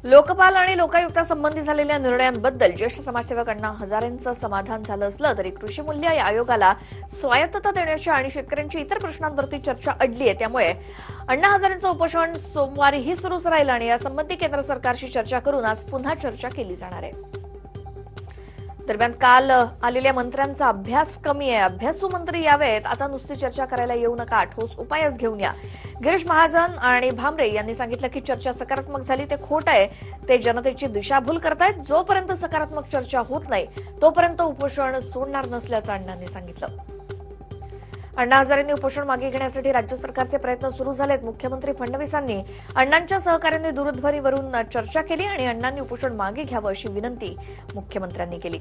लोकपाल आणि लोकायुक्तासंबंधी झालेल्या निर्णयांबद्दल ज्येष्ठ समाजसेवक अण्णा हजारेंचं समाधान झालं असलं तरी कृषी मूल्य आयोगाला स्वायत्तता देण्याची आणि शेतकऱ्यांची इतर प्रश्नांवरती चर्चा अडली आहे। त्यामुळे अण्णा हजारेंचं उपोषण सोमवारीही सुरूच राहील आणि यासंबंधी केंद्र सरकारशी चर्चा करून आज पुन्हा चर्चा केली जाणार आहे। दरम्यान काल आलेल्या मंत्र्यांचा अभ्यास कमी आहे, अभ्यासू मंत्री यावेत, आता नुसती चर्चा करायला येऊ नका, ठोस उपायच घेऊन या। गिरीश महाजन आणि भामरे यांनी सांगितलं की चर्चा सकारात्मक झाली ते खोट आहे, ते जनतेची दिशाभूल करतायत। जोपर्यंत सकारात्मक चर्चा होत नाही तोपर्यंत उपोषण सोडणार नसल्याचं अण्णांनी सांगितलं। अण्णा हजारेंनी उपोषण मागे घेण्यासाठी राज्य सरकारचे प्रयत्न सुरू झालेत। मुख्यमंत्री फडणवीसांनी अण्णांच्या सहकार्यांनी दूरध्वनीवरून चर्चा केली आणि अण्णांनी उपोषण मागे घ्यावं अशी विनंती मुख्यमंत्र्यांनी केली।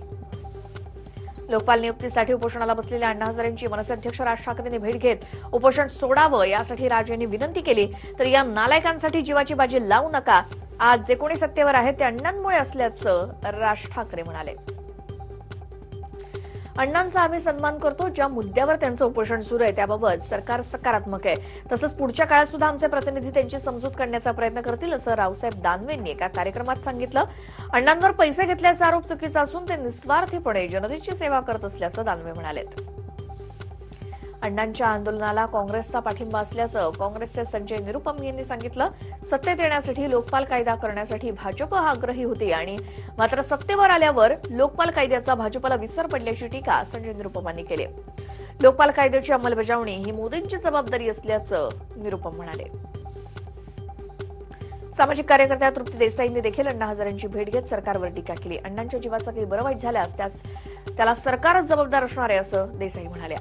लोकपाल नियुक्तीसाठी उपोषणाला बसलेल्या अण्णा हजारेंची मनसे अध्यक्ष राज ठाकरेंनी भेट घेत उपोषण सोडावं यासाठी राज यांनी विनंती केली। तर या नालायकांसाठी जीवाची बाजी लावू नका, आज जे कोणी सत्तेवर आहेत ते अण्णांमुळे असल्याचं राज ठाकरे म्हणाले। अण्णांचा आम्ही सन्मान करतो, ज्या मुद्द्यावर त्यांचं उपोषण सुरू आहे त्याबाबत सरकार सकारात्मक आहे, तसंच पुढच्या काळात सुद्धा आमचे प्रतिनिधी त्यांची समजूत काढण्याचा प्रयत्न करतील असं रावसाहेब दानवेंनी एका कार्यक्रमात सांगितलं। अण्णांवर पैसे घेतल्याचा आरोप चुकीचा असून ते निस्वार्थीपणे जनतेची सेवा करत असल्याचं दानवे म्हणाले। अण्णांच्या आंदोलनाला काँग्रेसचा पाठिंबा असल्याचं काँग्रेसचे संजय निरुपम यांनी सांगितलं। सत्तेत येण्यासाठी लोकपाल कायदा करण्यासाठी भाजप आग्रही होती आणि मात्र सत्तेवर आल्यावर लोकपाल कायद्याचा भाजपला विसर पडल्याची टीका संजय निरुपमांनी केली। लोकपाल कायद्याची अंमलबजावणी ही मोदींची जबाबदारी असल्याचं निरुपम म्हणाले। सामाजिक कार्यकर्त्या तृप्ती देसाईंनी देखील अण्णा हजारेंची भेट घेत सरकारवर टीका केली। अण्णांच्या जीवाचा काही बरं वाईट झाल्यास त्याला सरकारच जबाबदार असणार आहे असं देसाई म्हणाल्या।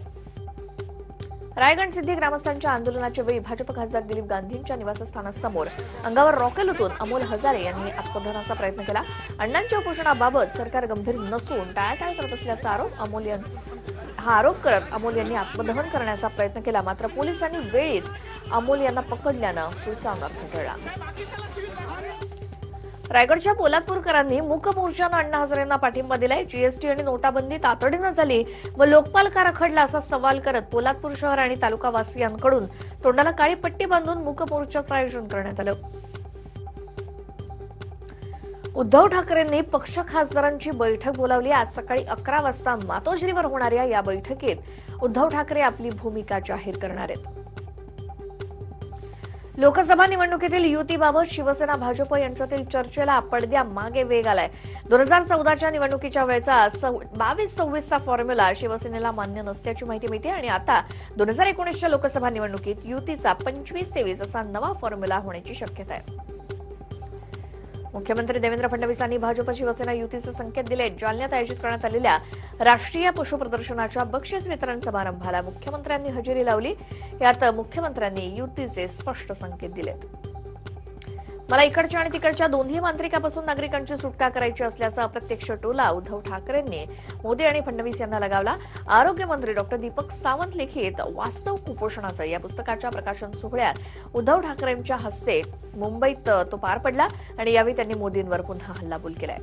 रायगड सिद्धी ग्रामस्थांच्या आंदोलनाच्या वेळी भाजप खासदार दिलीप गांधींच्या निवासस्थानासमोर अंगावर रॉकेल ओतून अमोल हजारे यांनी आत्मदहनाचा प्रयत्न केला। अण्णांच्या उपोषणाबाबत सरकार गंभीर नसून टाळाटाळ करत असल्याचा आरोप करत अमोल यांनी आत्मदहन करण्याचा प्रयत्न केला, मात्र पोलिसांनी वेळीच अमोल यांना पकडल्यानं पुढचा अनर्थ टळला। रायगडच्या पोलादपूरकरांनी मूक मोर्चानं अण्णा हजारेंना पाठिंबा दिलाय। जीएसटी आणि नोटाबंदी तातडीनं झाली व लोकपाल का रखडला असा सवाल करत पोलादपूर शहर आणि तालुकावासियांकडून तोंडाला काळी पट्टी बांधून मूक मोर्चाचं आयोजन करण्यात आलं। उद्धव ठाकरेंनी पक्ष खासदारांची बैठक बोलावली। आज सकाळी 11 वाजता मातोश्रीवर होणाऱ्या या बैठकीत उद्धव ठाकरे आपली भूमिका जाहीर करणार आहेत। लोकसभा निवडणुकीतील युतीबाबत शिवसेना भाजप यांच्यातील चर्चेला पडद्या मागे वेग आलाय। 2014च्या निवडणुकीच्या वेळचा 22-26चा फॉर्म्युला शिवसेनेला मान्य नसल्याची माहिती मिळते आणि आता 2019च्या लोकसभा निवडणुकीत युतीचा 25-23 असा नवा फॉर्म्युला होण्याची शक्यता आहे। मुख्यमंत्री देवेंद्र फडणवीसांनी भाजप शिवसेना युतीचे संकेत दिले। जालन्यात आयोजित करण्यात आलेल्या राष्ट्रीय पशु प्रदर्शनाच्या बक्षीस वितरण समारंभाला मुख्यमंत्र्यांनी हजेरी लावली। यात मुख्यमंत्र्यांनी युतीचे स्पष्ट संकेत दिलेत। मला इकडच्या आणि तिकडच्या दोन्ही मांत्रिकापासून नागरिकांची सुटका करायची असल्याचा अप्रत्यक्ष टोला उद्धव ठाकरेंनी मोदी आणि फडणवीस यांना लगावला। आरोग्यमंत्री डॉ. दीपक सावंत लिखित वास्तव कुपोषणाचं या पुस्तकाच्या प्रकाशन सोहळ्यात उद्धव ठाकरेंच्या हस्ते मुंबईत तो पार पडला आणि यावेळी त्यांनी मोदींवर पुन्हा हल्लाबोल केलाय।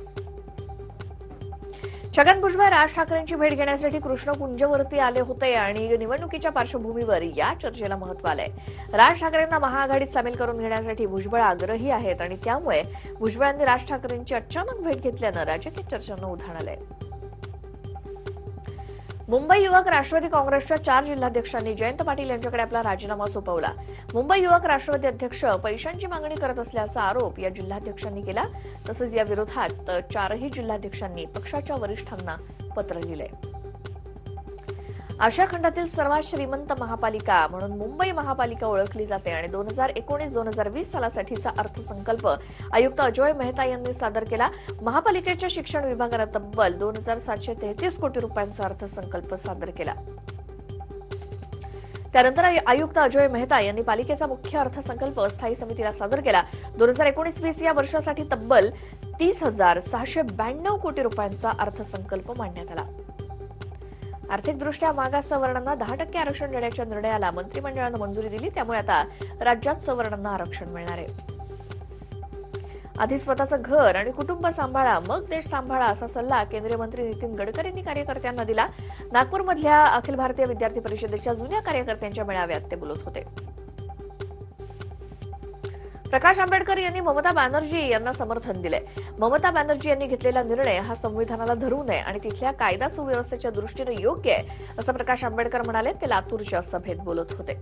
छगन भुजबळ राज ठाकरेंची भेट घेण्यासाठी कृष्णकुंजवरती आले होते आणि निवडणुकीच्या पार्श्वभूमीवर या चर्चेला महत्त्व आलंय। राज ठाकरेंना महाआघाडीत सामील करून घेण्यासाठी भुजबळ आग्रही आहेत आणि त्यामुळे भुजबळांनी राज ठाकरेंची अचानक भेट घेतल्यानं राजकीय चर्चांना उधाण आलंय। मुंबई युवक राष्ट्रवादी काँग्रेसच्या 4 जिल्हाध्यक्षांनी जयंत पाटील यांच्याकडे आपला राजीनामा सोपवला। मुंबई युवक राष्ट्रवादी अध्यक्ष पैशांची मागणी करत असल्याचा आरोप या जिल्हाध्यक्षांनी केला। तसंच या विरोधात 4ही जिल्हाध्यक्षांनी पक्षाच्या वरिष्ठांना पत्र लिहिलंय। आशिया खंडातील सर्वात श्रीमंत महापालिका म्हणून मुंबई महापालिका ओळखली जाते आणि 2019-2020 सालासाठीचा अर्थसंकल्प आयुक्त अजोय मेहता यांनी सादर केला। महापालिकेच्या शिक्षण विभागानं तब्बल 2733 कोटी रुपयांचा अर्थसंकल्प सादर केला। त्यानंतर आयुक्त अजोय मेहता यांनी पालिकेचा मुख्य अर्थसंकल्प स्थायी समितीला सादर केला। 2019-20 या वर्षासाठी तब्बल 30,692 कोटी रुपयांचा अर्थसंकल्प मांडण्यात आला। आर्थिकदृष्ट्या मागास सवर्णांना 10% आरक्षण देण्याच्या निर्णयाला मंत्रिमंडळानं मंजुरी दिली, त्यामुळे आता राज्यात सवर्णांना आरक्षण मिळणार आहे। आधी स्वतःचं घर आणि कुटुंब सांभाळा मग देश सांभाळा असा सल्ला केंद्रीय मंत्री नितीन गडकरींनी कार्यकर्त्यांना दिला। नागपूरमधल्या अखिल भारतीय विद्यार्थी परिषदेच्या जुन्या कार्यकर्त्यांच्या मेळाव्यात ते बोलत होते। प्रकाश आंबेडकर यांनी ममता बॅनर्जी यांना समर्थन दिले. ममता बॅनर्जी यांनी घेतलेला निर्णय हा संविधानाला धरू नये आणि तिथल्या कायदा सुव्यवस्थेच्या दृष्टीने योग्य आहे, असं प्रकाश आंबेडकर म्हणाले. ते लातूरच्या सभेत बोलत होते.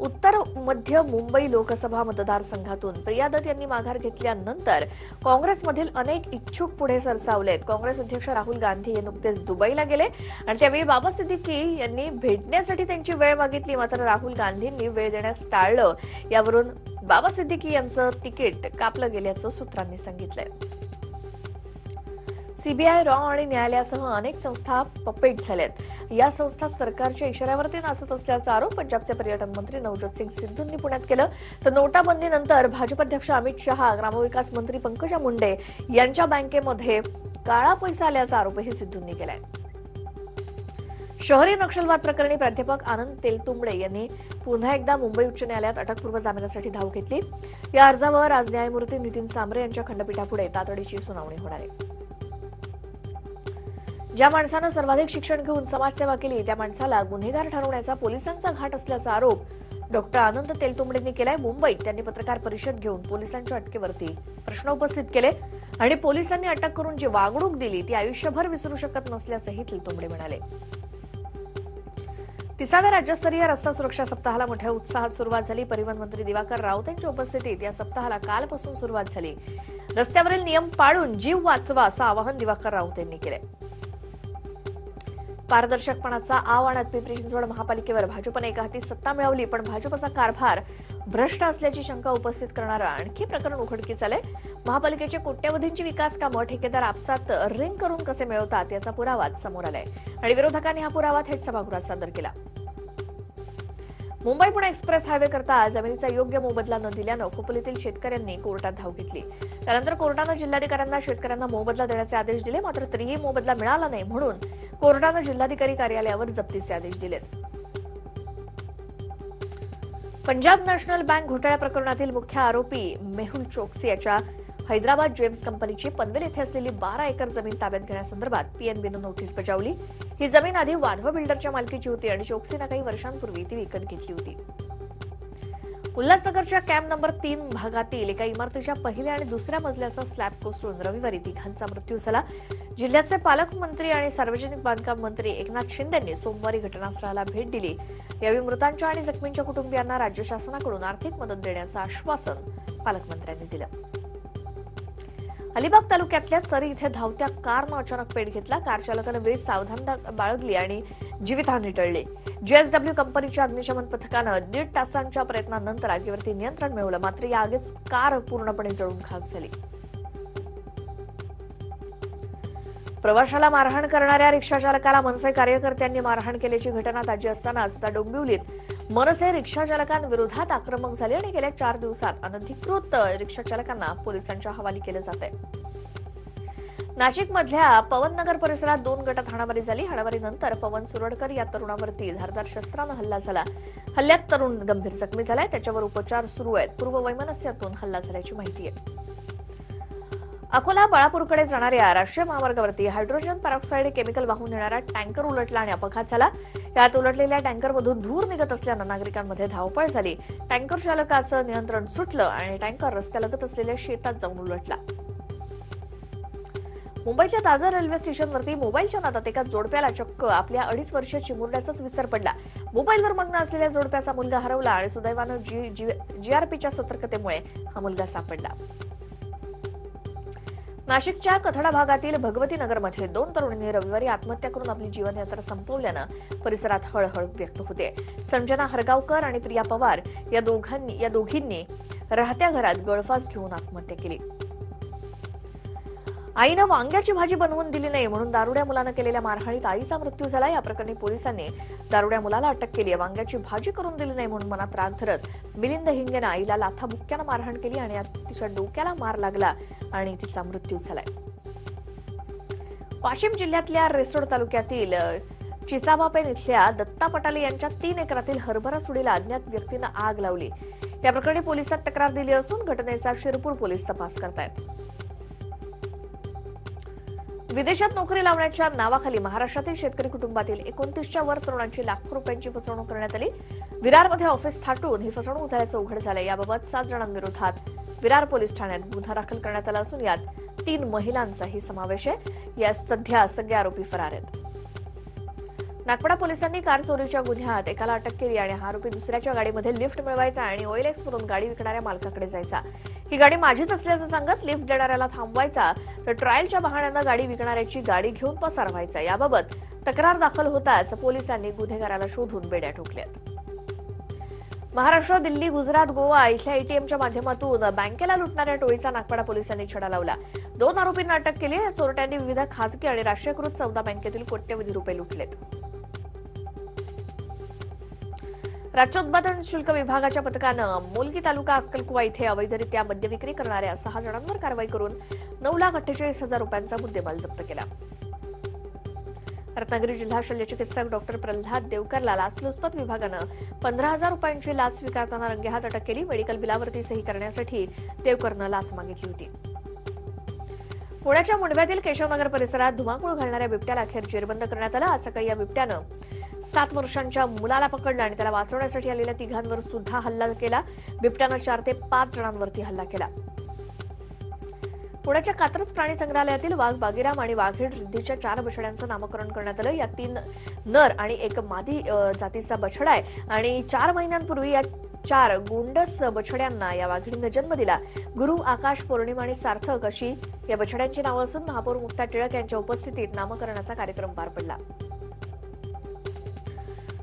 उत्तर मध्य मुंबई लोकसभा मतदारसंघातून प्रिया दत्त यांनी माघार घेतल्यानंतर काँग्रेसमधील अनेक इच्छुक पुढे सरसावलेत. काँग्रेस अध्यक्ष राहुल गांधी हे नुकतेच दुबईला गेले आणि त्यावेळी बाबा सिद्दीकी यांनी भेटण्यासाठी त्यांची वेळ मागितली. मात्र राहुल गांधींनी वेळ देण्यास टाळलं. यावरून बाबा सिद्दीकी यांचं तिकीट कापलं गेल्याचं सूत्रांनी सांगितलंय. सीबीआय, रॉ आणि न्यायालयासह अनेक संस्था पपेट झाल्यात. या संस्था सरकारच्या इशाऱ्यावरती नाचत असल्याचा आरोप पंजाबचे पर्यटन मंत्री नवज्योत सिंग सिद्धूंनी पुण्यात केलं. तर नोटाबंदीनंतर भाजप अध्यक्ष अमित शहा, ग्रामविकास मंत्री पंकजा मुंडे यांच्या बँकेमध्ये काळा पैसा आल्याचा आरोपही सिद्धूंनी केलाय. शहरी नक्षलवाद प्रकरणी प्राध्यापक आनंद तेलतुंबडे यांनी पुन्हा एकदा मुंबई उच्च न्यायालयात अटकपूर्व जामिनासाठी धाव घेतली. या अर्जावर आज न्यायमूर्ती नितीन सांबरे यांच्या खंडपीठापुढे तातडीची सुनावणी होणार आहे. ज्या माणसानं सर्वाधिक शिक्षण घेऊन समाजसेवा केली त्या माणसाला गुन्हेगार ठरवण्याचा पोलिसांचा घाट असल्याचा आरोप डॉक्टर आनंद तेलतुंबडेंनी केलाय. मुंबईत त्यांनी पत्रकार परिषद घेऊन पोलिसांच्या अटकेवरती प्रश्न उपस्थित केले आणि पोलिसांनी अटक करून जी वागणूक दिली ती आयुष्यभर विसरू शकत नसल्याचंही तेलतुंबडे म्हणाले. 30व्या राज्यस्तरीय रस्ता सुरक्षा सप्ताहाला मोठ्या उत्साहात सुरुवात झाली. परिवहन मंत्री दिवाकर राऊत यांच्या उपस्थितीत या सप्ताहाला कालपासून सुरुवात झाली. रस्त्यावरील नियम पाळून जीव वाचवा असं आवाहन दिवाकर राऊत यांनी केलंय. पारदर्शकपणाचा आव आणत पिंपरी चिंचवड महापालिकेवर भाजपने एकाहाती सत्ता मिळवली, पण भाजपचा कारभार भ्रष्ट असल्याची शंका उपस्थित करणारं आणखी प्रकरण उघडकीस आलंय. महापालिकेचे कोट्यवधींची विकास कामं ठेकेदार आपसात रिंग करून कसे मिळवतात याचा पुरावा समोर आलाय आणि विरोधकांनी हा पुरावा थेट सभागृहात सादर केला. मुंबई पुणे एक्सप्रेस हायवे करता जमिनीचा योग्य मोबदला न दिल्यानं खोपोलीतील शेतकऱ्यांनी कोर्टात धाव घेतली. त्यानंतर कोर्टानं जिल्हाधिकाऱ्यांना शेतकऱ्यांना मोबदला देण्याचे आदेश दिले. मात्र तरीही मोबदला मिळाला नाही म्हणून कोर्टानं जिल्हाधिकारी कार्यालयावर जप्तीचे आदेश दिलेत. पंजाब नॅशनल बँक घोटाळा प्रकरणातील मुख्य आरोपी मेहुल चोक्सी याच्या हैदराबाद जेम्स कंपनीची पनवेल येथे असलेली 12 एकर जमीन ताब्यात घेण्यासंदर्भात पीएनबीनं नोटीस बजावली. ही जमीन आधी वाधव बिल्डरच्या मालकीची होती आणि चोक्सीनं काही वर्षांपूर्वी ती विकत घेतली होती. उल्हासनगरच्या कॅम्प नंबर 3 भागातील एका इमारतीच्या पहिल्या आणि दुसऱ्या मजल्याचा स्लॅब कोसळून रविवारी तिघांचा मृत्यू झाला. जिल्ह्याचे पालकमंत्री आणि सार्वजनिक बांधकाम मंत्री एकनाथ शिंदे यांनी सोमवारी घटनास्थळाला भेट दिली. यावेळी मृतांच्या आणि जखमींच्या कुटुंबियांना राज्य शासनाकडून आर्थिक मदत देण्याचं आश्वासन पालकमंत्र्यांनी दिलं. अलिबाग तालुक्यातल्या चरी इथे धावत्या कारनं अचानक पेट घेतला. कार चालकानं वेळीच सावधानता बाळगली आणि जीवितहानी टळली. जेएसडब्ल्यू कंपनीच्या अग्निशमन पथकानं 1.5 तासांच्या प्रयत्नानंतर आगीवरती नियंत्रण मिळवलं. मात्र या आगीत कार पूर्णपणे जळून खाक झाली. प्रवाशाला मारहाण करणाऱ्या रिक्षा चालकाला मनसे कार्यकर्त्यांनी मारहाण केल्याची घटना ताजी असतानाच आता डोंबिवलीत मनसे रिक्षा चालकांविरोधात आक्रमक झाले आणि गेल्या 4 दिवसात अनधिकृत रिक्षा चालकांना पोलिसांच्या हवाली केलं जात आहे. नाशिकमधल्या पवननगर परिसरात 2 गटात हाणामारी झाली. हाणामारीनंतर पवन सुरडकर या तरुणावरती धारदार शस्त्रानं हल्ला झाला. हल्ल्यात तरुण गंभीर जखमी झालाय. त्याच्यावर उपचार सुरू आहेत. पूर्व वैमनस्यातून हल्ला झाल्याची माहिती आहे. अकोला बाळापूरकडे जाणाऱ्या राष्ट्रीय महामार्गावरती हायड्रोजन पेरॉक्साईड केमिकल वाहून नेणारा टँकर उलटला आणि अपघात झाला. यात उलटलेल्या टँकरमधून धूर निघत असल्यानं नागरिकांमध्ये धावपळ झाली. टँकर चालकाचं नियंत्रण सुटलं आणि टँकर रस्त्यालगत असलेल्या शेतात जाऊन उलटला. मुंबईच्या दादर रेल्वे स्टेशनवरती मोबाईलच्या नादात एका जोडप्याला चक्क आपल्या 2.5 वर्षीय चिमुरड्याचाच विसर पडला. मोबाईलवर मग्न असलेल्या जोडप्याचा मुलगा हरवला आणि सुदैवानं जीआरपीच्या सतर्कतेमुळे हा मुलगा सापडला. नाशिकच्या कथडा भागातील भगवती नगरमध्ये 2 तरुणींनी रविवारी आत्महत्या करून आपली जीवनयात्रा संपवल्यानं परिसरात हळहळ व्यक्त होते. संजना हरगावकर आणि प्रिया पवार या दोघींनी राहत्या घरात गळफास घेऊन आत्महत्या केली. आईनं वांग्याची भाजी बनवून दिली नाही म्हणून दारुड्या मुलानं केलेल्या मारहाणीत आईचा मृत्यू झाला. या प्रकरणी पोलिसांनी दारुड्या मुलाला अटक केली आहे. वांग्याची भाजी करून दिली नाही म्हणून मनात राग धरत मिलिंद हिंगेनं आईला लाथाबुक्क्यानं मारहाण केली आणि तिच्या डोक्याला मार लागला आणि तिचा मृत्यू झालाय. वाशिम जिल्ह्यातल्या रिसोड तालुक्यातील चिचाबापेन इथल्या दत्ता पटाले यांच्या 3 एकरातील हरभरा सुडीला अज्ञात व्यक्तीनं आग लावली. या प्रकरणी पोलिसात तक्रार दिली असून घटनेचा शिरपूर पोलीस तपास करतायत. विदेशात नोकरी लावण्याच्या नावाखाली महाराष्ट्रातील शेतकरी कुटुंबातील 29च्या वर तरुणांची लाखो रुपयांची फसवणूक करण्यात आली। विरारमध्ये ऑफिस थाटून ही फसवणूक झाल्याचं उघड झालंय। याबाबत 7 जणांविरोधात विरार पोलीस ठाण्यात गुन्हा दाखल करण्यात आला असून यात 3 महिलांचाही समावेश आहे। या सध्या सगळे आरोपी फरार आहेत। नागपाडा पोलिसांनी कार चोरीच्या गुन्ह्यात एकाला अटक केली आणि हा आरोपी दुसऱ्याच्या गाडीमध्ये लिफ्ट मिळवायचा आणि OLX वरून गाडी विकणाऱ्या मालकाकडे जायचा। ही गाडी माझीच असल्याचं सांगत लिफ्ट देणाऱ्याला थांबवायचा तर ट्रायलच्या बहाण्यानं गाडी विकणाऱ्याची गाडी घेऊन पसार व्हायचा। याबाबत तक्रार दाखल होताच पोलिसांनी गुन्हेगाराला शोधून बेड्या ठोकल्यात। महाराष्ट्र, दिल्ली, गुजरात, गोवा इथल्या ATMच्या माध्यमातून बँकेला लुटणाऱ्या टोळीचा नागपाडा पोलिसांनी छडा लावला। 2 आरोपींना अटक केली। या चोरट्यांनी विविध खासगी आणि राष्ट्रीयकृत 14 बँकेतील कोट्यवधी रुपये लुटलेत। राज्य उत्पादन शुल्क विभागाच्या पथकानं मोलगी तालुका अक्कलकुवा इथे अवैधरित्या मद्य विक्री करणाऱ्या 6 जणांवर कारवाई करून 9,48,000 रुपयांचा मुद्देमाल जप्त केला। रत्नागिरी जिल्हा शल्य चिकित्सक डॉक्टर प्रल्हाद देवकरला लाचलुचपत विभागानं 15,000 रुपयांची लाच स्वीकारताना रंगेहात अटक केली। मेडिकल बिलावरती सही करण्यासाठी देवकरनं लाच मागितली होती। पुण्याच्या मुंडव्यातील केशवनगर परिसरात धुमाकूळ घालणाऱ्या बिबट्याला अखेर जेरबंद करण्यात आलं। आज सकाळी या बिबट्यानं 7 वर्षांच्या मुलाला पकडलं आणि त्याला वाचवण्यासाठी आलेल्या 3घांवर सुद्धा हल्ला केला। बिबट्यानं 4 ते 5 जणांवरती हल्ला केला। पुण्याच्या कात्रज प्राणी संग्रहालयातील वाघ बागीराम आणि वाघीण रिद्धीच्या 4 बछड्यांचं नामकरण करण्यात आलं। या 3 नर आणि 1 मादी जातीचा बछडा आहे आणि 4 महिन्यांपूर्वी या 4 गोंडस बछड्यांना या वाघिणीनं जन्म दिला। गुरु, आकाश, पौर्णिमा आणि सार्थक अशी या बछड्यांची नावं असून महापौर मुक्ता टिळक यांच्या उपस्थितीत नामकरणाचा कार्यक्रम पार पडला।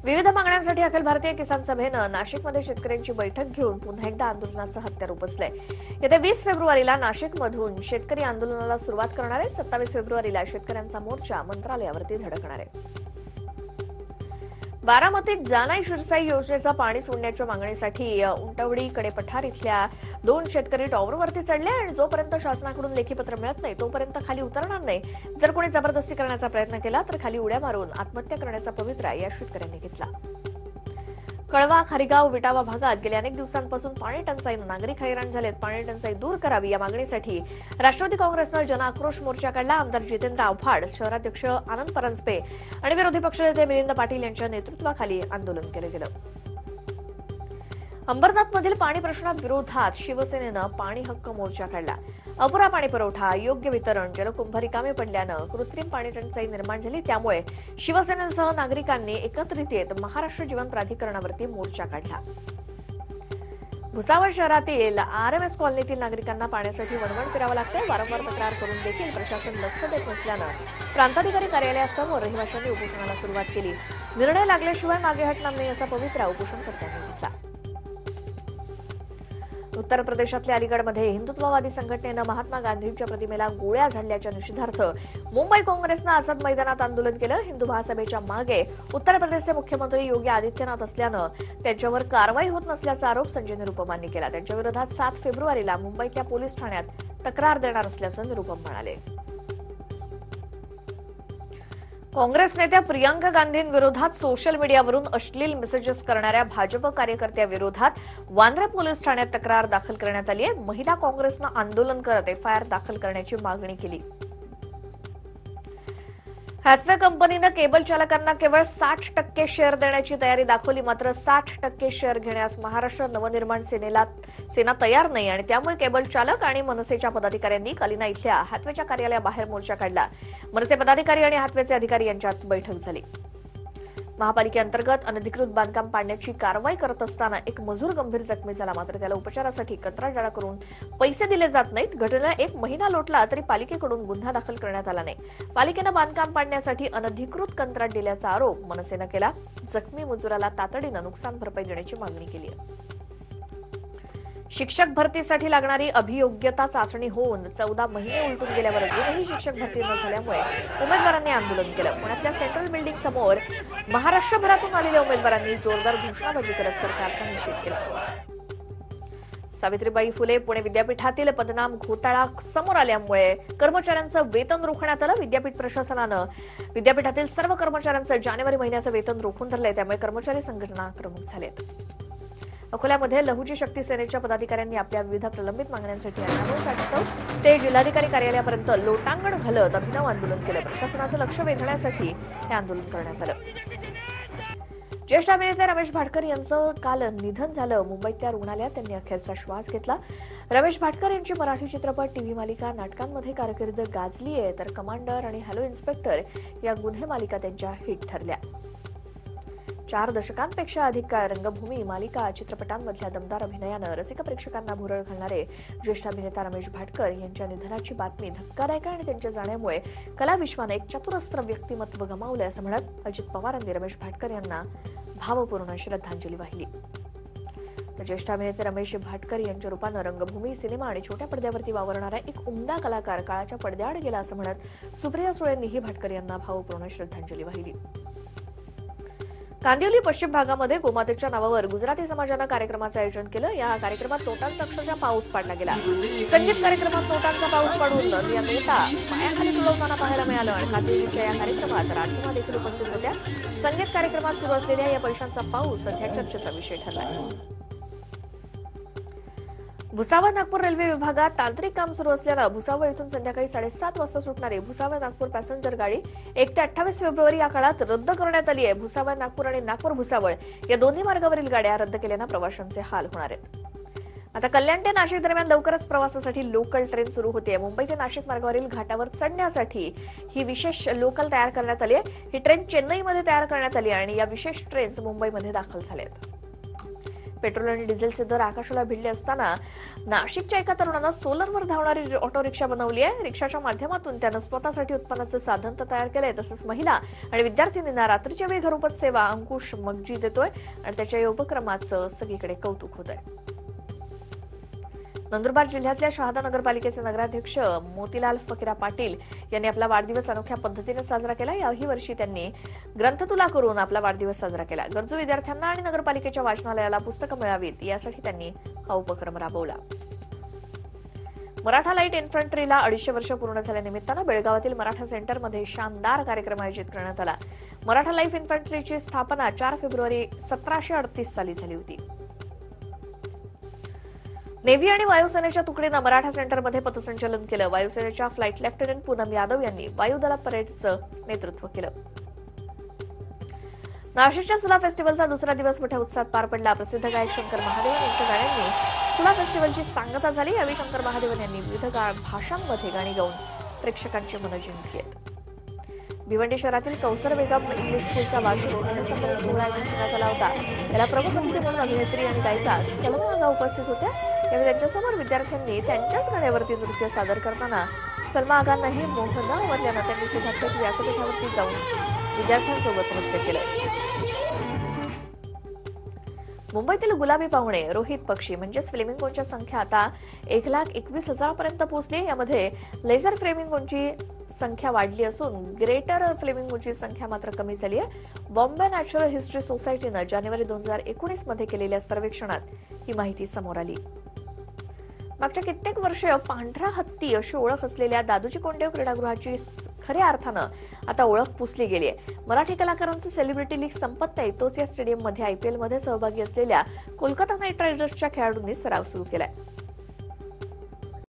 विविध मागण्यांसाठी अखिल भारतीय किसान सभेनं नाशिकमध्ये शेतकऱ्यांची बैठक घेऊन पुन्हा एकदा आंदोलनाचं हत्यार उपसलंय। येत्या 20 फेब्रुवारीला नाशिकमधून शेतकरी आंदोलनाला सुरुवात करणार आहे। 27 फेब्रुवारीला शेतकऱ्यांचा मोर्चा मंत्रालयावरती धडकणार आहे। बारामतीत जानाई शिरसाई योजनेचा पाणी सोडण्याच्या मागणीसाठी उंटवडी कडेपठार इथल्या 2 शेतकरी टॉवरवरती चढले आणि जोपर्यंत शासनाकडून लेखी पत्र मिळत नाही तोपर्यंत खाली उतरणार नाही। जर कोणी जबरदस्ती करण्याचा प्रयत्न केला तर खाली उड्या मारून आत्महत्या करण्याचा पवित्रा या शेतकऱ्यांनी घेतला। कळवा, खारीगाव, विटावा भागात गेल्या अनेक दिवसांपासून पाणी टंचाईनं नागरिक हैराण झालेत। पाणी टंचाई दूर करावी या मागणीसाठी राष्ट्रवादी काँग्रेसनं जनआक्रोश मोर्चा काढला। आमदार जितेंद्र आव्हाड, शहराध्यक्ष आनंद परांजपे आणि विरोधी पक्षनेते मिलिंद पाटील यांच्या नेतृत्वाखाली आंदोलन केलं गेलं। अंबरनाथमधील पाणी प्रश्ना विरोधात शिवसेनेनं पाणी हक्क मोर्चा काढला। अपुरा पाणी पुरवठा, योग्य वितरण, जलकुंभ रिकामे पडल्यानं कृत्रिम पाणी टंचाई निर्माण झाली। त्यामुळे शिवसेनेसह नागरिकांनी एकत्रित येत महाराष्ट्र जीवन प्राधिकरणावरती मोर्चा काढला। भुसावळ शहरातील RMS कॉलनीतील नागरिकांना पाण्यासाठी वणवण फिरावं लागतंय। वारंवार तक्रार करून देखील प्रशासन लक्ष देत नसल्यानं प्रांताधिकारी कार्यालयासमोर रहिवाशांनी उपोषणाला सुरुवात केली। निर्णय लागल्याशिवाय मागे हटणार नाही असा पवित्रा उपोषणकर्त्यांनी घेतला। उत्तर प्रदेशातल्या अलीगडमध्ये हिंदुत्ववादी संघटनेनं महात्मा गांधींच्या प्रतिमेला गोळ्या झाडल्याच्या निषेधार्थ मुंबई काँग्रेसनं आझाद मैदानात आंदोलन केलं। हिंदू महासभेच्या मागे उत्तर प्रदेशचे मुख्यमंत्री योगी आदित्यनाथ असल्यानं त्यांच्यावर कारवाई होत नसल्याचा आरोप संजय निरुपमांनी केला। त्यांच्या विरोधात 7 फेब्रुवारीला मुंबईतल्या पोलीस ठाण्यात तक्रार देणार असल्याचं निरुपम म्हणाले। काँग्रेस नेत्या प्रियंका गांधींविरोधात सोशल मीडियावरून अश्लील मेसेजेस करणाऱ्या भाजप कार्यकर्त्याविरोधात वांद्रे पोलीस ठाण्यात तक्रार दाखल करण्यात आली आहे। महिला काँग्रेसनं आंदोलन करत FIR दाखल करण्याची मागणी केली। हॅथवे कंपनीनं केबल चालकांना केवळ 60% शेअर देण्याची तयारी दाखवली। मात्र 60% शेअर घेण्यास महाराष्ट्र नवनिर्माण सेना तयार नाही आणि त्यामुळे केबल चालक आणि मनसेच्या पदाधिकाऱ्यांनी कलिना इथल्या हॅथवेच्या कार्यालयाबाहेर मोर्चा काढला। मनसे पदाधिकारी आणि हॅथवेचे अधिकारी यांच्यात बैठक झाली। महापालिकेअंतर्गत अनधिकृत बांधकाम पाडण्याची कारवाई करत असताना एक मजूर गंभीर जखमी झाला। मात्र त्याला उपचारासाठी कंत्राटदाराकडून पैसे दिले जात नाहीत। घटनेला 1 महिना लोटला तरी पालिकेकडून गुन्हा दाखल करण्यात आला नाही। पालिकेनं बांधकाम पाडण्यासाठी अनधिकृत कंत्राट दिल्याचा आरोप मनसेनं केला। जखमी मजुराला तातडीनं नुकसान भरपाई देण्याची मागणी केली आहे। शिक्षक भरतीसाठी लागणारी अभियोग्यता चाचणी होऊन 14 महिने उलटून गेल्यावर अजूनही शिक्षक भरती न झाल्यामुळे उमेदवारांनी आंदोलन केलं। पुण्यातल्या सेंट्रल बिल्डिंग समोर महाराष्ट्रभरातून आलेल्या उमेदवारांनी जोरदार घोषणाबाजी करत सरकारचा निषेध केला। सावित्रीबाई फुले पुणे विद्यापीठातील पदनाम घोटाळा समोर आल्यामुळे कर्मचाऱ्यांचं वेतन रोखण्यात आलं। विद्यापीठ प्रशासनानं विद्यापीठातील सर्व कर्मचाऱ्यांचं जानेवारी महिन्याचं वेतन रोखून धरलंय। त्यामुळे कर्मचारी संघटना आक्रमक झालेत। अकोल्यामध्ये लहुजी शक्ती सेनेच्या पदाधिकाऱ्यांनी आपल्या विविध प्रलंबित मागण्यांसाठी अण्णाभाऊ ते जिल्हाधिकारी कार्यालयापर्यंत लोटांगण घालत अभिनव आंदोलन केलं. प्रशासनाचं लक्ष वेधण्यासाठी हे आंदोलन करण्यात आलं. ज्येष्ठ अभिनेते रमेश भाटकर यांचं काल निधन झालं. मुंबईतल्या रुग्णालयात त्यांनी अखेरचा श्वास घेतला. रमेश भाटकर यांची मराठी चित्रपट, टीव्ही मालिका, नाटकांमध्ये कारकीर्द गाजली आहे, तर कमांडर आणि हॅलो इन्स्पेक्टर या गुन्हे मालिका त्यांच्या हिट ठरल्या. 4 दशकांपेक्षा अधिक काळ रंगभूमी, मालिका, चित्रपटांमधल्या दमदार अभिनयानं रसिक प्रेक्षकांना भुरळ घालणारे ज्येष्ठ अभिनेता रमेश भाटकर यांच्या निधनाची बातमी धक्कादायक आहे आणि त्यांच्या जाण्यामुळे कलाविश्वाने एक चतुरस्त्र व्यक्तिमत्व गमावलंय असं म्हणत अजित पवारांनी रमेश भाटकर यांना भावपूर्ण श्रद्धांजली वाहिली. तर ज्येष्ठ अभिनेते रमेश भाटकर यांच्या रूपानं रंगभूमी, सिनेमा आणि छोट्या पडद्यावरती वावरणारा एक उमदा कलाकार काळाच्या पडद्याआड गेला असं म्हणत सुप्रिया सुळेंनीही भाटकर यांना भावपूर्ण श्रद्धांजली वाहिली. कांदिवली पश्चिम भागामध्ये गोमातेच्या नावावर गुजराती समाजानं कार्यक्रमाचं आयोजन केलं. या कार्यक्रमात नोटांचा अक्षरशः पाऊस पाडला गेला. संगीत कार्यक्रमात नोटांचा पाऊस पाडून या नोटा पायाखाली तुडवताना पाहायला मिळालं आणि कांदिवलीच्या या कार्यक्रमात राजकुमार देखील उपस्थित होत्या. संगीत कार्यक्रमात सुरू असलेल्या या पैशांचा पाऊस सध्या चर्चेचा विषय ठरला आहे. भुसावळ नागपूर रेल्वे विभागात तांत्रिक काम सुरू असल्यानं भुसावळ इथून संध्याकाळी 7:30 वाजता सुटणारी भुसावळ नागपूर पॅसेंजर गाडी 1 ते 28 फेब्रुवारी या काळात रद्द करण्यात आली आहे. भुसावळ नागपूर आणि नागपूर भुसावळ या दोन्ही मार्गावरील गाड्या रद्द केल्यानं प्रवाशांचे हाल होणार आहेत. आता कल्याण ते नाशिक दरम्यान लवकरच प्रवासासाठी लोकल ट्रेन सुरू होते. मुंबई ते नाशिक मार्गावरील घाटावर चढण्यासाठी ही विशेष लोकल तयार करण्यात आली आहे. ही ट्रेन चेन्नईमध्ये तयार करण्यात आली आणि या विशेष ट्रेन्स मुंबईमध्ये दाखल झाल्या आहेत. पेट्रोल आणि डिझेलचे दर आकाशाला भिडले असताना नाशिकच्या एका तरुणानं सोलरवर धावणारी ऑटो रिक्षा बनवली आहे. रिक्षाच्या माध्यमातून त्यानं स्वतःसाठी उत्पन्नाचं साधन तयार केलंय. तसंच महिला आणि विद्यार्थिनींना रात्रीच्या वेळी घरपोच सेवा अंकुश मगजी देतोय आणि त्याच्या या उपक्रमाचं सगळीकडे कौतुक होत आहे. नंदुरबार जिल्ह्यातल्या शहादा नगरपालिकेचे नगराध्यक्ष मोतीलाल फकीरा पाटील यांनी आपला वाढदिवस अनोख्या पद्धतीने साजरा केला. याही वर्षी त्यांनी ग्रंथतुला करून आपला वाढदिवस साजरा केला. गरजू विद्यार्थ्यांना आणि नगरपालिकेच्या वाचनालयाला पुस्तकं मिळावीत यासाठी त्यांनी हा उपक्रम राबवला. मराठा लाईट इन्फंट्रीला 250 वर्ष पूर्ण झाल्यानिमित्तानं बेळगावातील मराठा सेंटरमध्ये शानदार कार्यक्रम आयोजित करण्यात आला. मराठा लाईट इन्फंट्रीची स्थापना 4 फेब्रुवारी 1738 साली झाली होती. नेव्ही आणि वायुसेनेच्या तुकडीनं मराठा सेंटरमध्ये पथसंचलन केलं. वायुसेनेच्या फ्लाईट लेफ्टनंट पूनम यादव यांनी वायुदल परेडचं नेतृत्व केलं. नाशिकच्या सुला फेस्टिवलचा दुसरा दिवस मोठ्या उत्साहात पार पडला. प्रसिद्ध गायक शंकर महादेवन यांच्या गाण्यांनी सुला फेस्टिवलची सांगता झाली. यावेळी शंकर महादेवन यांनी विविध भाषांमध्ये गाणी गाऊन प्रेक्षकांची मनं जिंकली आहेत. भिवंडी शहरातील कौसर बेगम इंग्लिश स्कूलचा वार्षिक स्नेहसंमेलन सोहळा आयोजित करण्यात आला होता. याला प्रमुख अतिथी म्हणून अभिनेत्री आणि गायिका सलमा आगा उपस्थित होत्या. यावेळी त्यांच्यासमोर विद्यार्थ्यांनी त्यांच्याच गाण्यावरती नृत्य सादर करताना सलमा आगांनाही मोह न आवडल्यानं त्यांनी सुद्धा थेट व्यासपीठावरती जाऊन विद्यार्थ्यांसोबत नृत्य केलं. मुंबईतील गुलाबी पाहुणे रोहित पक्षी म्हणजेच फ्लेमिंगोच्या संख्या आता 1,21,000 पर्यंत पोहोचली. यामध्ये लेझर फ्लेमिंगोची संख्या वाढली असून ग्रेटर फ्लेमिंगोची संख्या मात्र कमी झाली आहे. बॉम्बे नॅचरल हिस्ट्री सोसायटीनं जानेवारी 2019 मध्ये केलेल्या सर्वेक्षणात ही माहिती समोर आली. मागच्या कित्येक वर्ष पांढरा हत्ती अशी ओळख असलेल्या दादोजी कोंडदेव क्रीडागृहाची खऱ्या अर्थानं आता ओळख पुसली गेली आहे. मराठी कलाकारांचं सेलिब्रिटी लीग संपत नाही तोच या स्टेडियममध्ये IPL मध्ये सहभागी असलेल्या कोलकाता नाईट रायडर्सच्या खेळाडूंनी सराव सुरू केलाय.